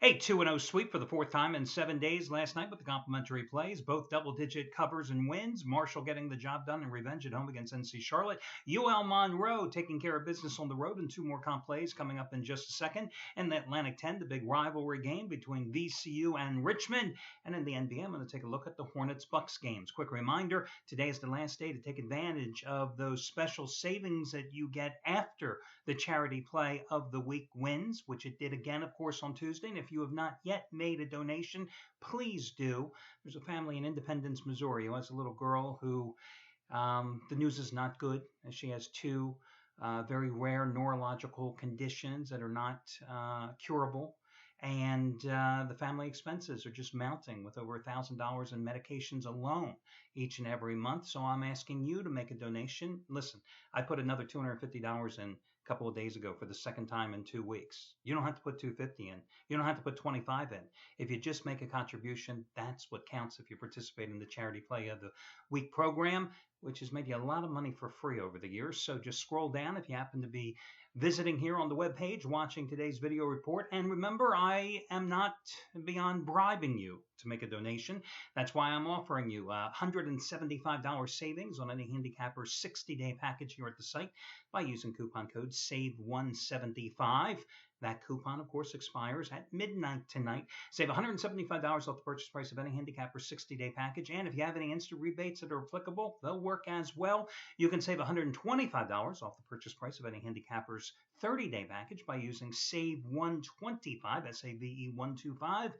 Hey, 2-0 sweep for the fourth time in 7 days last night with the complimentary plays, both double-digit covers and wins. Marshall getting the job done in revenge at home against NC Charlotte. UL Monroe taking care of business on the road, and two more comp plays coming up in just a second. In the Atlantic 10, the big rivalry game between VCU and Richmond. And in the NBA, I'm going to take a look at the Hornets-Bucks games. Quick reminder, today is the last day to take advantage of those special savings that you get after the charity play of the week wins, which it did again, of course, on Tuesday. And if you have not yet made a donation, please do. There's a family in Independence, Missouri, who has a little girl who the news is not good, as she has two very rare neurological conditions that are not curable. And the family expenses are just mounting with over $1,000 in medications alone each and every month. So I'm asking you to make a donation. Listen, I put another $250 in a couple of days ago for the second time in 2 weeks. You don't have to put $250 in. You don't have to put $25 in. If you just make a contribution, that's what counts if you participate in the charity play of the week program, which has made you a lot of money for free over the years. So just scroll down if you happen to be visiting here on the webpage, watching today's video report. And remember, I am not beyond bribing you to make a donation. That's why I'm offering you $175 savings on any handicapper 60-day package here at the site by using coupon code SAVE175. That coupon, of course, expires at midnight tonight. Save $175 off the purchase price of any handicapper 60-day package. And if you have any instant rebates that are applicable, they'll work as well. You can save $125 off the purchase price of any handicapper's 30-day package by using SAVE125, SAVE125,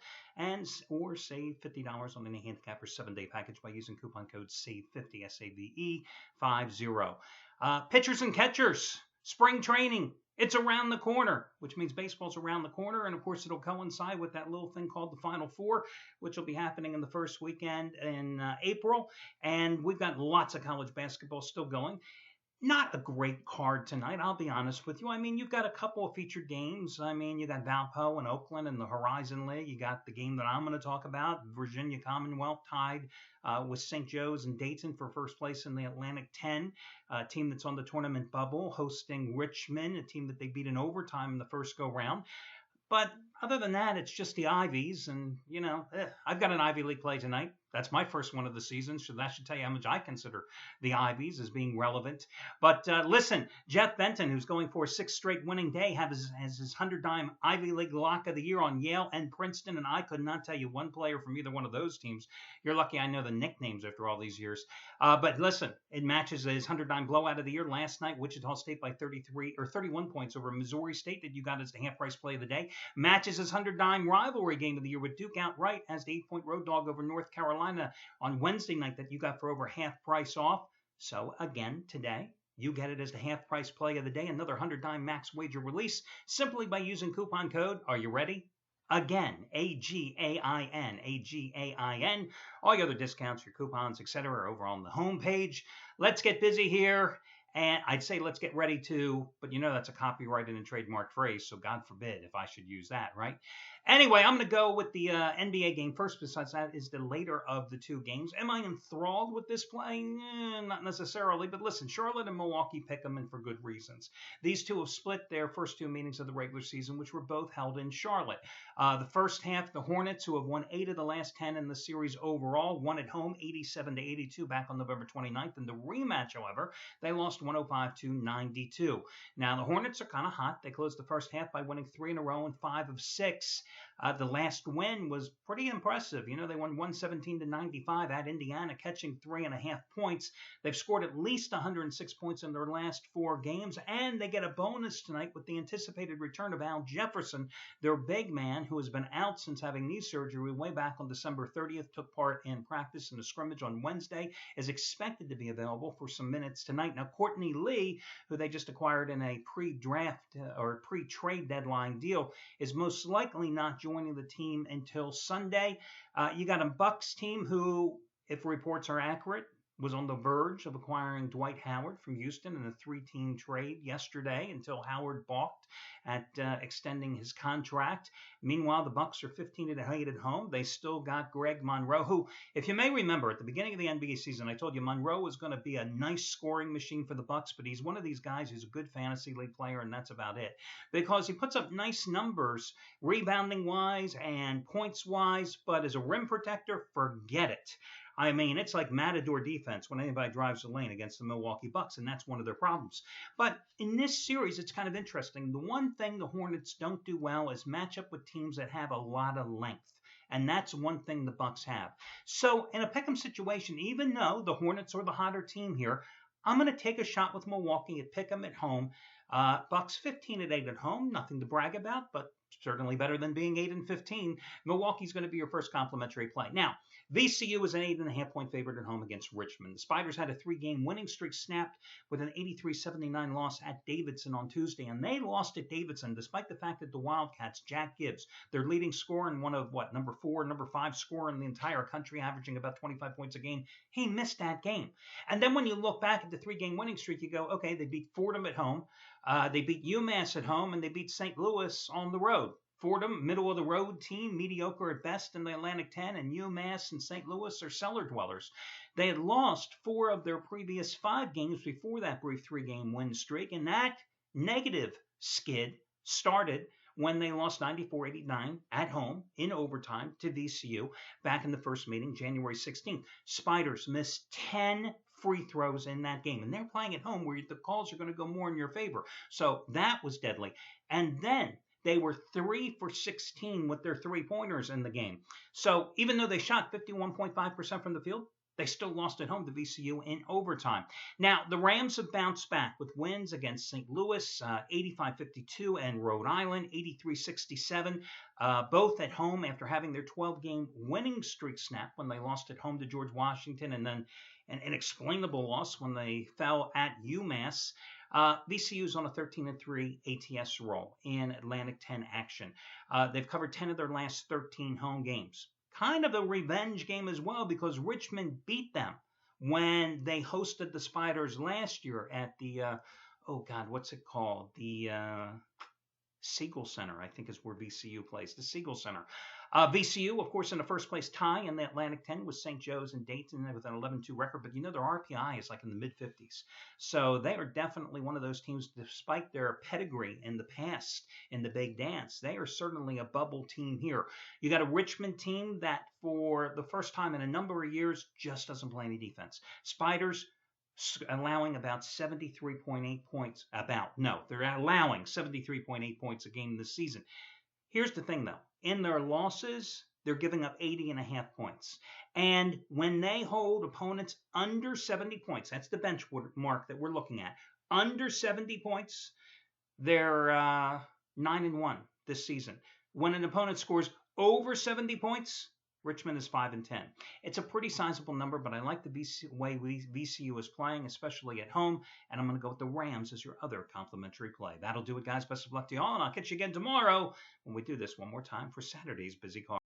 or save $50 on any handicapper 7-day package by using coupon code SAVE50, SAVE50. Pitchers and catchers, spring training. It's around the corner, which means baseball's around the corner. And, of course, it'll coincide with that little thing called the Final Four, which will be happening in the first weekend in April. And we've got lots of college basketball still going. Not a great card tonight, I'll be honest with you. I mean, you've got a couple of featured games. I mean, you got Valpo and Oakland in the Horizon League. You got the game that I'm going to talk about, Virginia Commonwealth tied with St. Joe's and Dayton for first place in the Atlantic 10, a team that's on the tournament bubble, hosting Richmond, a team that they beat in overtime in the first go-round. But other than that, it's just the Ivies. And, I've got an Ivy League play tonight. That's my first one of the season, so that should tell you how much I consider the Ivies as being relevant. But listen, Jeff Benton, who's going for a sixth straight winning day, has his 100-dime Ivy League lock of the year on Yale and Princeton, and I could not tell you one player from either one of those teams. You're lucky I know the nicknames after all these years. But listen, it matches his 100-dime blowout of the year last night. Wichita State by 31 points over Missouri State that you got as the half-price play of the day. Matches his 100-dime rivalry game of the year with Duke outright as the 8-point road dog over North Carolina on Wednesday night that you got for over half price off. So again, today, you get it as the half price play of the day, another 100-dime max wager release simply by using coupon code, are you ready? Again, AGAIN, AGAIN. All your other discounts, your coupons, etc. are over on the homepage. Let's get busy here. And I'd say let's get ready to, but that's a copyrighted and trademark phrase, so God forbid if I should use that, right? Anyway, I'm going to go with the NBA game first. Besides that is the later of the two games. Am I enthralled with this play? Not necessarily, but listen, Charlotte and Milwaukee pick them in for good reasons. These two have split their first two meetings of the regular season, which were both held in Charlotte. The first half, the Hornets, who have won 8 of the last 10 in the series overall, won at home 87-82 back on November 29th. In the rematch, however, they lost 105-92. Now, the Hornets are kind of hot. They closed the first half by winning 3 in a row and 5 of 6. The last win was pretty impressive. They won 117-95 at Indiana, catching 3.5 points. They've scored at least 106 points in their last 4 games, and they get a bonus tonight with the anticipated return of Al Jefferson, their big man, who has been out since having knee surgery way back on December 30th, took part in practice in a scrimmage on Wednesday, is expected to be available for some minutes tonight. Now, Courtney Lee, who they just acquired in a pre-draft or pre-trade deadline deal, is most likely not joining the team until Sunday. You got a Bucks team who, if reports are accurate, was on the verge of acquiring Dwight Howard from Houston in a 3-team trade yesterday until Howard balked at extending his contract. Meanwhile, the Bucks are 15-8 at home. They still got Greg Monroe, who, if you may remember, at the beginning of the NBA season, I told you Monroe was going to be a nice scoring machine for the Bucks, but he's one of these guys who's a good fantasy league player, and that's about it. Because he puts up nice numbers, rebounding-wise and points-wise, but as a rim protector, forget it. I mean, it's like matador defense when anybody drives the lane against the Milwaukee Bucks, and that's one of their problems. But in this series, it's kind of interesting. The one thing the Hornets don't do well is match up with teams that have a lot of length. And that's one thing the Bucks have. So in a pick'em situation, even though the Hornets are the hotter team here, I'm going to take a shot with Milwaukee at pick'em at home. Bucks 15-8 at home, nothing to brag about, but certainly better than being 8-15. Milwaukee's going to be your first complimentary play. Now, VCU is an 8.5-point favorite at home against Richmond. The Spiders had a 3-game winning streak snapped with an 83-79 loss at Davidson on Tuesday, and they lost at Davidson despite the fact that the Wildcats, Jack Gibbs, their leading scorer and one of, number 4, number 5 scorer in the entire country, averaging about 25 points a game, he missed that game. And then when you look back at the 3-game winning streak, you go, okay, they beat Fordham at home, they beat UMass at home, and they beat St. Louis on the road. Fordham, middle-of-the-road team, mediocre at best in the Atlantic 10, and UMass and St. Louis are cellar dwellers. They had lost 4 of their previous 5 games before that brief 3-game win streak, and that negative skid started when they lost 94-89 at home in overtime to VCU back in the first meeting, January 16th. Spiders missed 10 free throws in that game, and they're playing at home where the calls are going to go more in your favor. So that was deadly. And then they were 3 for 16 with their 3-pointers in the game. So even though they shot 51.5% from the field, they still lost at home to VCU in overtime. Now, the Rams have bounced back with wins against St. Louis, 85-52, and Rhode Island, 83-67, both at home after having their 12-game winning streak snapped when they lost at home to George Washington, and then an inexplainable loss when they fell at UMass. VCU's on a 13-3 ATS roll in Atlantic 10 action. They've covered 10 of their last 13 home games. Kind of a revenge game as well because Richmond beat them when they hosted the Spiders last year at the, what's it called? The Siegel Center, I think is where VCU plays, the Siegel Center. VCU, of course, in the first place tie in the Atlantic 10 with St. Joe's and Dayton with an 11-2 record, but their RPI is like in the mid-50s. So they are definitely one of those teams, despite their pedigree in the past in the Big Dance, they are certainly a bubble team here. You got a Richmond team that for the first time in a number of years just doesn't play any defense. Spiders allowing about 73.8 points. They're allowing 73.8 points a game this season. Here's the thing, though. In their losses, they're giving up 80.5 points. And when they hold opponents under 70 points, that's the benchmark that we're looking at, under 70 points, they're 9-1 this season. When an opponent scores over 70 points, Richmond is 5-10. It's a pretty sizable number, but I like the way VCU is playing, especially at home, and I'm going to go with the Rams as your other complimentary play. That'll do it, guys. Best of luck to you all, and I'll catch you again tomorrow when we do this one more time for Saturday's Busy Card.